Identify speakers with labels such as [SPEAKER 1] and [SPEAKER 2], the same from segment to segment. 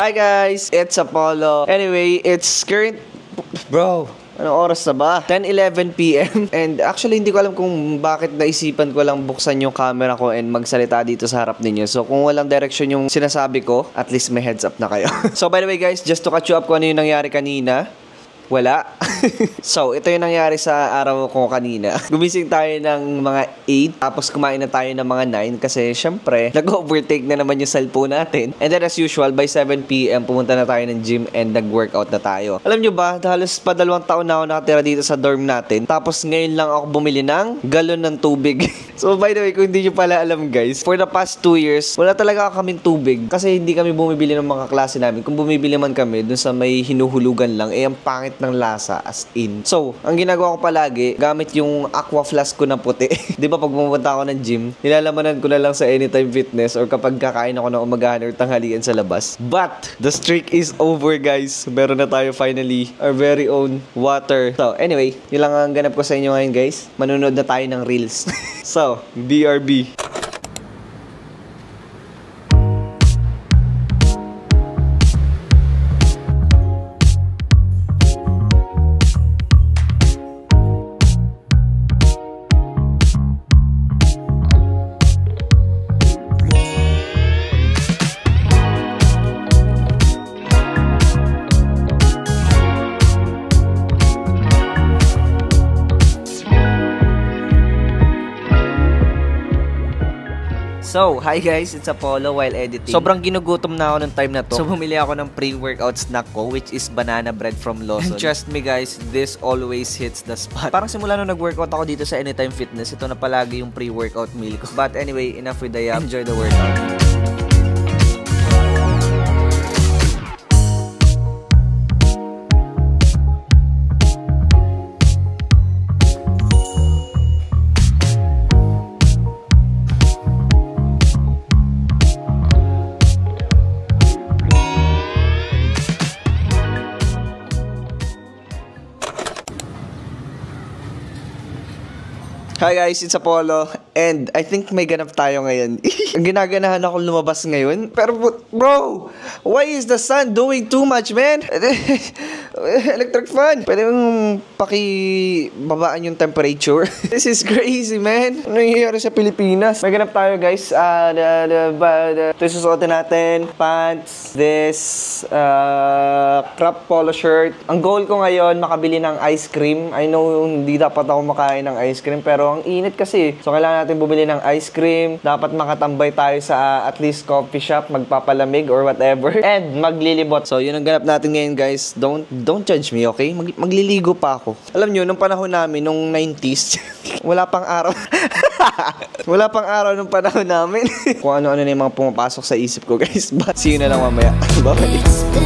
[SPEAKER 1] Hi guys, it's Apollo. Anyway, it's current... Bro, anong oras na ba? 10:11 PM. And actually, hindi ko alam kung bakit naisipan ko lang buksan yung camera ko and magsalita dito sa harap ninyo. So, kung walang direction yung sinasabi ko, at least may heads up na kayo. So, by the way guys, just to catch you up kung ano yung nangyari kanina. Wala. So, ito yung nangyari sa araw ko kanina. Gumising tayo ng mga 8, tapos kumain na tayo ng mga 9 kasi syempre, nag-overtake na naman yung cellphone natin. And then as usual, by 7 PM, pumunta na tayo ng gym and nag-workout na tayo. Alam nyo ba, halos pa 2 taon na ako nakatira dito sa dorm natin. Tapos ngayon lang ako bumili ng galon ng tubig. So, by the way, kung hindi nyo pala alam guys, for the past 2 years, wala talaga kaming tubig. Kasi hindi kami bumibili ng mga klase namin. Kung bumibili man kami, dun sa may hinuhulugan lang, eh ang pangit ng lasa as in. So, ang ginagawa ko palagi, gamit yung aqua flask ko na puti. 'Di ba pag pumunta ako ng gym, nilalamanan ko na lang sa Anytime Fitness or kapag kakain ako ng umagahan or tanghalian sa labas. But, the streak is over guys. Meron na tayo finally our very own water. So, anyway, yun lang ang ganap ko sa inyo ngayon guys. Manunod na tayo ng reels. So, BRB. So, hi guys, it's Apollo while editing. Sobrang ginugutom na ako ng time na to. So, bumili ako ng pre-workout snack ko, which is banana bread from Lawson. And trust me guys, this always hits the spot. Parang simula nung nag-workout ako dito sa Anytime Fitness, ito na palagi yung pre-workout meal ko. But anyway, enough with the yap. Enjoy the workout. Hi guys, it's Apollo and I think may ganap tayo ngayon. Ang ginaganahan ako lumabas ngayon. Pero bro, why is the sun doing too much, man? Electric fan. Pwede mong pakibabaan yung temperature. This is crazy, man. Ano nangyayari sa Pilipinas? May ganap tayo guys. Ito susuotin natin. Pants. This crop polo shirt. Ang goal ko ngayon, makabili ng ice cream. I know hindi dapat ako makain ng ice cream pero ang init kasi. So, kailangan natin bumili ng ice cream. Dapat makatambay tayo sa at least coffee shop, magpapalamig or whatever. And maglilibot. So, yun ang ganap natin ngayon, guys. Don't judge me, okay? Magliligo pa ako. Alam nyo, nung panahon namin, nung 90s, wala pang araw. Wala pang araw nung panahon namin. Kung ano-ano na yung mga pumapasok sa isip ko, guys. But, see you na lang mamaya. Bye-bye.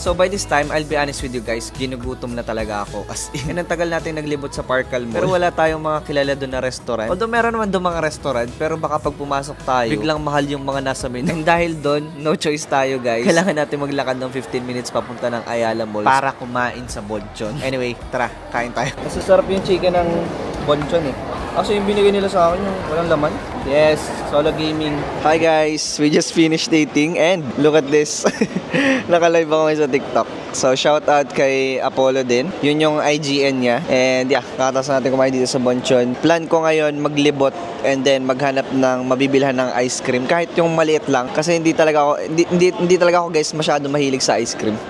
[SPEAKER 1] So by this time, I'll be honest with you guys, ginugutom na talaga ako. As in, ang tagal natin naglibot sa Parkal Mall. Pero wala tayong mga kilala doon na restaurant. Although meron naman doon mga restaurant, pero baka pag pumasok tayo, biglang mahal yung mga nasa menu. And dahil doon, no choice tayo guys. Kailangan natin maglakad ng 15 minutes papunta ng Ayala Mall para kumain sa Bonchon. Anyway, tara, kain tayo. Masasarap yung chicken ng Bonchon eh. Actually, yung binigay nila sa akin yung walang laman. Yes, solo gaming. Hi guys, we just finished dating and look at this. Naka-live ako ngayon sa TikTok. So, shout out kay Apollo din. Yun yung IGN niya. And yeah, kakatas natin kumain dito sa Bonchon. Plan ko ngayon maglibot and then maghanap ng mabibilhan ng ice cream. Kahit yung maliit lang. Kasi hindi talaga ako guys masyado mahilig sa ice cream.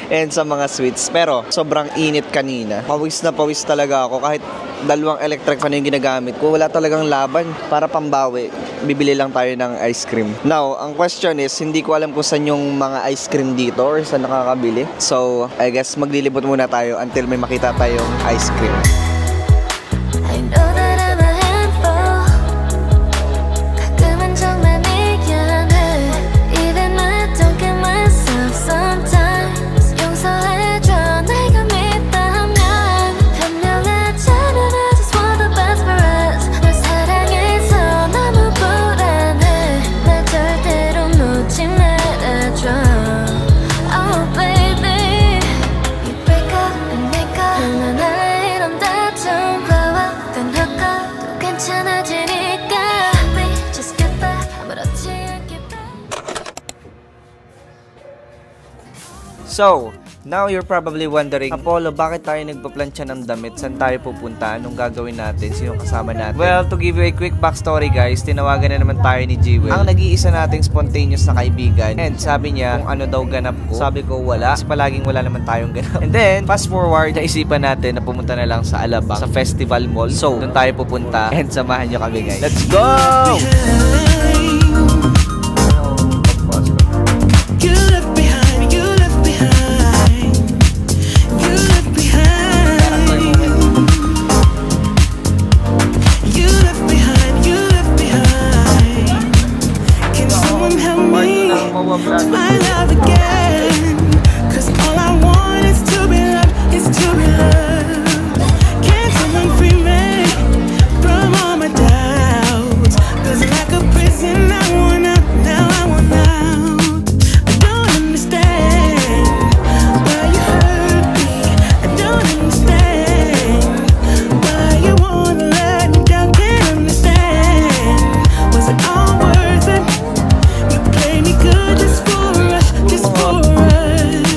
[SPEAKER 1] And sa mga sweets. Pero, sobrang init kanina. Pawis na pawis talaga ako. Kahit 2 electric fan yung ginagamit ko, wala talagang laban. Para pambawi, bibili lang tayo ng ice cream. Now, ang question is, hindi ko alam kung saan yung mga ice cream dito or saan nakakabili. So, I guess maglilibot muna tayo until may makita tayong ice cream.
[SPEAKER 2] 가끔은 정말 미안해. Even
[SPEAKER 1] So, now you're probably wondering, Apollo, bakit tayo nagpaplansya ng damit? Saan tayo pupunta? Anong gagawin natin? Sino kasama natin? Well, to give you a quick backstory guys, tinawagan na naman tayo ni Jewel, ang nag-iisa nating spontaneous na kaibigan. And sabi niya, kung ano daw ganap ko. Sabi ko, wala. Kasi palaging wala naman tayong ganap. And then, fast forward, naisipan natin na pumunta na lang sa Alabang, sa Festival Mall. So, doon tayo pupunta. And samahan niyo kami guys. Let's go!
[SPEAKER 2] My love again, 'cause all I want is to be loved, is to be loved. Can someone free me from all my doubts? 'Cause like a prison, I want out, now I want out. I don't understand why you hurt me. I don't understand why you wanna let me down. Can't understand, was it all worth it? You play me good just for a rush, just for a rush.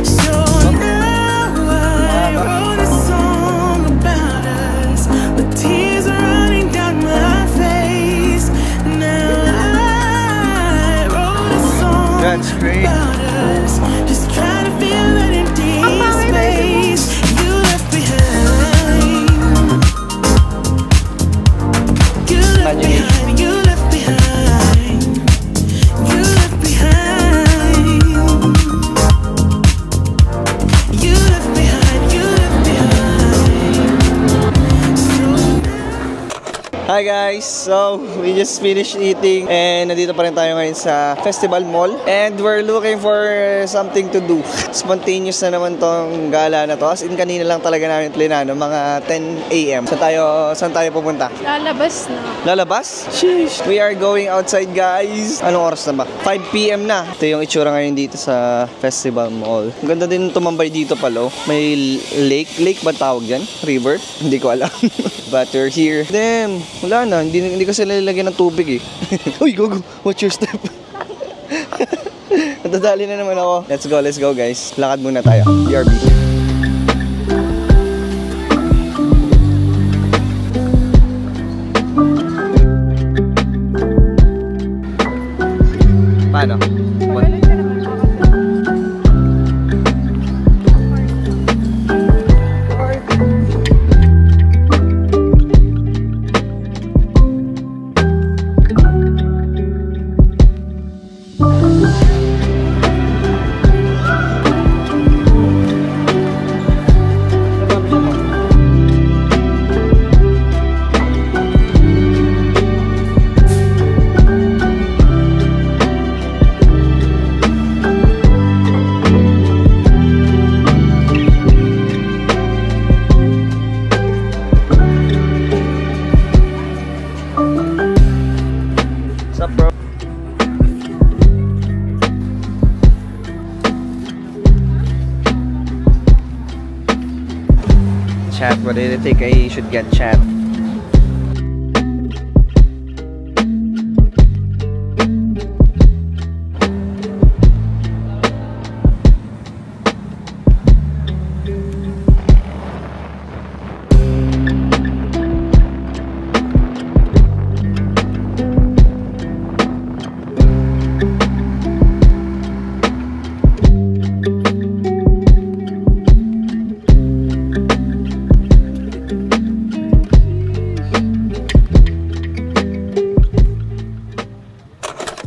[SPEAKER 2] So now I wrote a song about us, with tears are running down my face. Now I wrote a song
[SPEAKER 1] That's great.
[SPEAKER 2] about us, just trying to fill that empty space you left behind. You left behind, you left behind. You left behind. You left behind. You left behind.
[SPEAKER 1] Hi guys! So, we just finished eating and nandito pa rin tayo ngayon sa Festival Mall and we're looking for something to do. Spontaneous na naman tong gala na to. As in, kanina lang talaga namin plinano, mga 10 a.m. Saan tayo pupunta?
[SPEAKER 3] Lalabas na.
[SPEAKER 1] Lalabas? Sheesh! We are going outside guys! Anong oras na ba? 5 p.m. na. Ito yung itsura ngayon dito sa Festival Mall. Ang ganda din tumambay dito pala. May lake. Lake ba tawag dyan? River? Hindi ko alam. But we're here. Damn! Wala na. Hindi kasi lalagyan ng tubig eh. Uy, go. Watch your step. Natadali na naman ako. Let's go guys. Lakad muna tayo. BRB. Paano? What's up, bro? Chat, what did it take? I should get chat.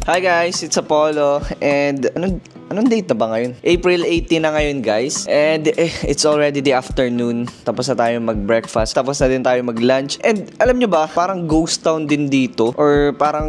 [SPEAKER 1] Hi guys, it's Apollo and anong date na ba ngayon? April 18 na ngayon guys. And it's already the afternoon. Tapos na tayo mag-breakfast. Tapos na din tayo mag-lunch. And alam nyo ba, parang ghost town din dito. Or parang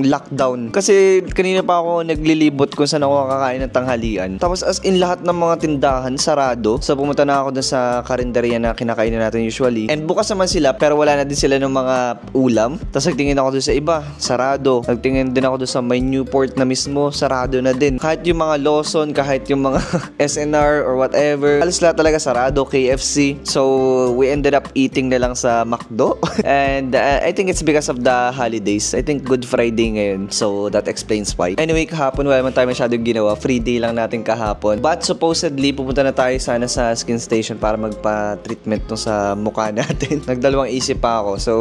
[SPEAKER 1] lockdown. Kasi kanina pa ako naglilibot kung saan ako kakain ng tanghalian. Tapos as in lahat ng mga tindahan sarado. So pumunta na ako dun sa karinderya na kinakainin natin usually. And bukas naman sila pero wala na din sila ng mga ulam. Tapos nagtingin ako dun sa iba, sarado. Nagtingin din ako dun sa may Newport na mismo, sarado na din. Kahit yung mga mga Lawson, kahit yung mga SNR or whatever, halos lahat talaga sarado, KFC. So, we ended up eating na lang sa McDo. And I think it's because of the holidays. I think Good Friday ngayon. So, that explains why. Anyway, kahapon wala naman tayo masyadong ginawa. Free day lang natin kahapon. But supposedly, pupunta na tayo sana sa skin station para magpa-treatment to sa mukha natin. Nagdalawang isip pa ako. So,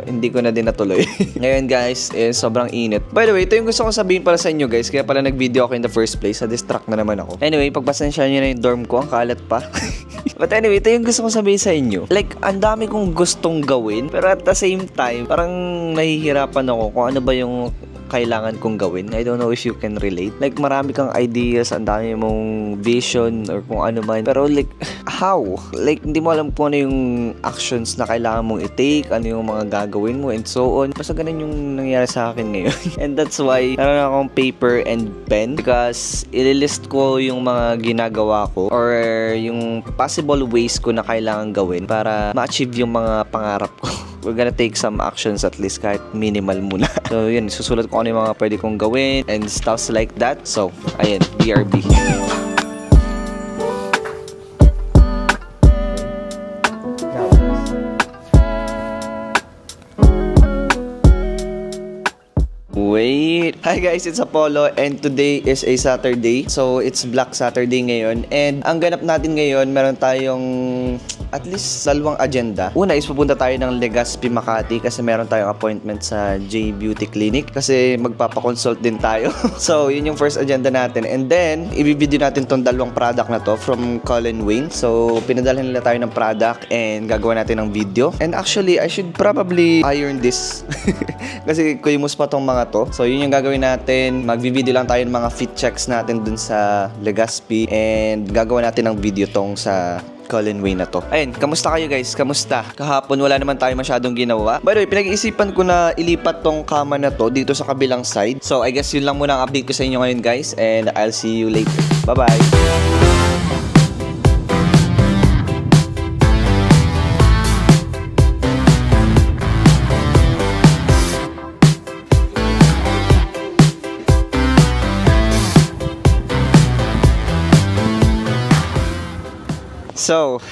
[SPEAKER 1] hindi ko na din natuloy. Ngayon guys, sobrang init. By the way, ito yung gusto ko sabihin para sa inyo guys. Kaya pala nag-video ako in the first place. Sa-distract na naman ako. Anyway, pagpasensya nyo na yung dorm ko. Ang kalat pa. But anyway, ito yung gusto ko sabihin sa inyo. Like, ang dami kong gustong gawin. Pero at the same time, parang nahihirapan ako kung ano ba yung kailangan kong gawin. I don't know if you can relate. Like, marami kang ideas, ang dami mong vision or kung ano man. Pero like, how? Like, hindi mo alam kung ano yung actions na kailangan mong i-take, ano yung mga gagawin mo, and so on. Basta ganun yung nangyari sa akin ngayon. And that's why, meron akong paper and pen because ililist ko yung mga ginagawa ko or yung possible ways ko na kailangan gawin para ma-achieve yung mga pangarap ko. We're gonna take some actions at least kahit minimal muna. So yun, susulat ko ano yung mga pwede kong gawin and stuff like that. So, ayan, BRB. Wait. Hi guys, it's Apollo and today is a Saturday. So, it's Black Saturday ngayon. And ang ganap natin ngayon, meron tayong at least dalawang agenda. Una is pupunta tayo ng Legazpi, Makati kasi meron tayong appointment sa J Beauty Clinic kasi magpapakonsult din tayo. So, yun yung first agenda natin. And then, ibibideo natin tong dalawang product na to from Colin Wayne. So, pinadalhan nila tayo ng product and gagawa natin ng video. And actually, I should probably iron this kasi kuyimus pa tong mga to. So, yun yung gagawin natin. Magvi-video lang tayo ng mga fit checks natin dun sa Legazpi and gagawa natin ng video tong sa Colin Wayne na to. Ayun, kamusta kayo guys? Kamusta? Kahapon wala naman tayo masyadong ginawa. By the way, pinag-iisipan ko na ilipat tong kama na to dito sa kabilang side. So, I guess yun lang muna ang update ko sa inyo ngayon guys and I'll see you later. Bye-bye! So,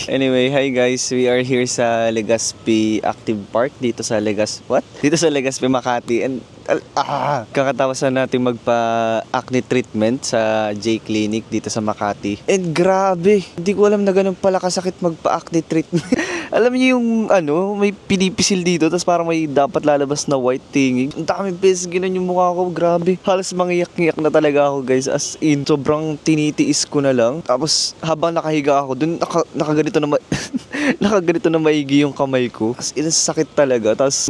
[SPEAKER 1] anyway, hi guys. We are here sa Legazpi Active Park dito sa Dito sa Legazpi, Makati. And kakatawasan natin magpa-acne treatment sa J Clinic dito sa Makati. And grabe, hindi ko alam na ganun pala kasakit magpa-acne treatment. Alam niyo yung may pinipisil dito tapos parang may dapat lalabas na white tinging. Ang daming beses ginan yung mukha ko, grabe. Halos mangiyak-ngiyak na talaga ako guys. As in, sobrang tinitiis ko na lang. Tapos habang nakahiga ako, dun nakaganito na nakaganito na maigi yung kamay ko. As in, sakit talaga. Tapos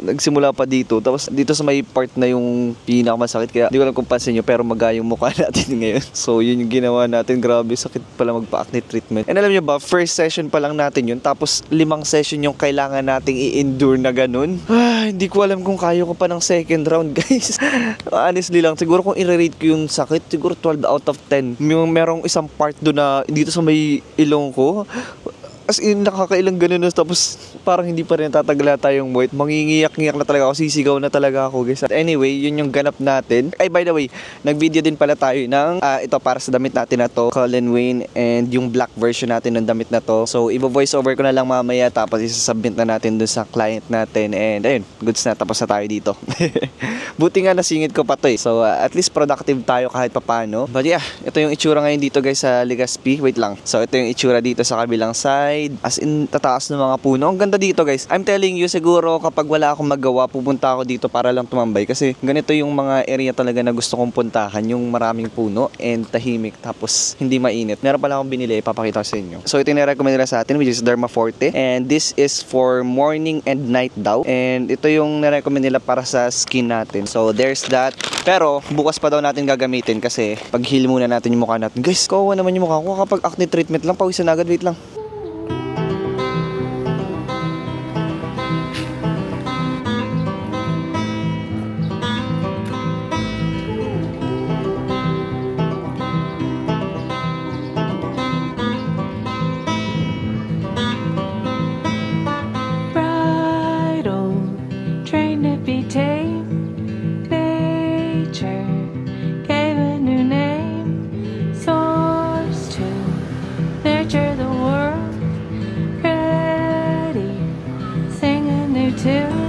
[SPEAKER 1] nagsimula pa dito. Tapos dito sa may part na yung pinakamasakit. Kaya hindi ko alam kung pansin nyo, pero maga yung mukha natin ngayon. So yun yung ginawa natin. Grabe, sakit pala magpa-acne treatment. And alam nyo ba, first session pa lang natin yun. Tapos 5 session yung kailangan nating i-endure na ganun. Hindi ko alam kung kaya ko pa ng second round guys. Honestly lang, siguro kung i-rate ko yung sakit, siguro 12 out of 10. Merong isang part doon na dito sa may ilong ko. As in, nakakailang ganun na tapos parang hindi pa rin tatagala tayong white. Mangingiyak-ngiyak na talaga ako, sisigaw na talaga ako guys. At anyway, yun yung ganap natin. Ay, by the way, nag-video din pala tayo ng ito para sa damit natin na to, Colin Wayne, and yung black version natin ng damit na to. So, i-voice over ko na lang mamaya tapos isasubmit na natin dun sa client natin. And ayun, goods na, tapos na tayo dito. Buti nga nasingit ko pa to eh. So, at least productive tayo kahit papano. But yeah, ito yung itsura ngayon dito guys sa Legazpi. Wait lang. So, ito yung itsura dito sa kabilang side. As in, tataas ng mga puno. Ang ganda dito guys. I'm telling you, siguro kapag wala akong magawa, pupunta ako dito para lang tumambay. Kasi ganito yung mga area talaga na gusto kong puntahan. Yung maraming puno and tahimik. Tapos hindi mainit. Meron pala akong binili, ipapakita ko sa inyo. So ito yung nirecommend nila sa atin, which is Derma Forte. And this is for morning and night daw. And ito yung nirecommend nila para sa skin natin. So there's that. Pero bukas pa daw natin gagamitin kasi pag heal muna natin yung mukha natin. Guys, kawawa naman yung mukha ko. Kapag acne treatment lang, pawisan agad. Wait lang.
[SPEAKER 2] Be tame. Nature gave a new name.
[SPEAKER 3] to